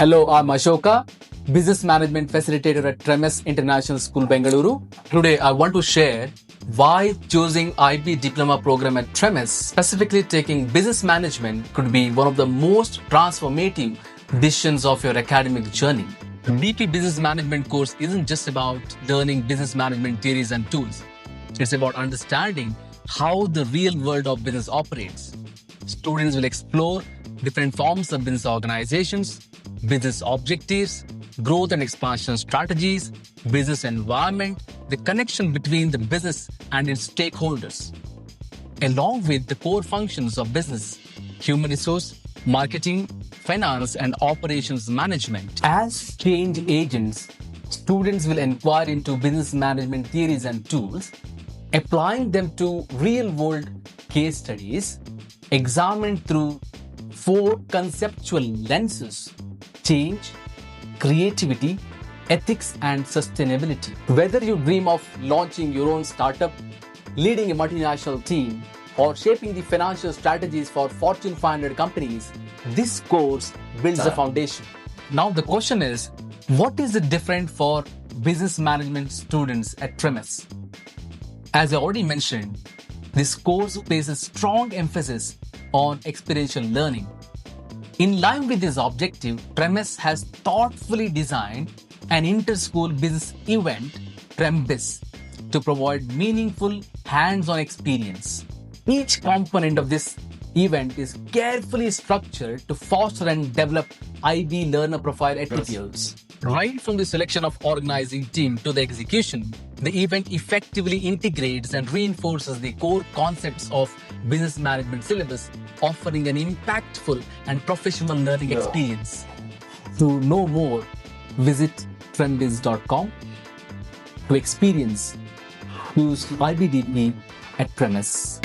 Hello, I'm Ashoka, Business Management Facilitator at Treamis International School, Bengaluru. Today, I want to share why choosing IB Diploma program at Treamis, specifically taking Business Management, could be one of the most transformative decisions of your academic journey. BP Business Management course isn't just about learning business management theories and tools. It's about understanding how the real world of business operates. Students will explore different forms of business organizations, business objectives, growth and expansion strategies, business environment, the connection between the business and its stakeholders, along with the core functions of business, human resource, marketing, finance, and operations management. As change agents, students will inquire into business management theories and tools, applying them to real-world case studies, examined through 4 conceptual lenses: change, creativity, ethics, and sustainability. Whether you dream of launching your own startup, leading a multinational team, or shaping the financial strategies for Fortune 500 companies, this course builds a foundation. Now the question is, what is it different for business management students at Treamis? As I already mentioned, this course places strong emphasis on experiential learning. In line with this objective, Treamis has thoughtfully designed an interschool business event, Treambiz, to provide meaningful hands-on experience. Each component of this event is carefully structured to foster and develop IB learner profile attributes. Right from the selection of organizing team to the execution, the event effectively integrates and reinforces the core concepts of business management syllabus, offering an impactful and professional learning experience. To know more, visit treambiz.com to experience Choose IBDP at Treamis.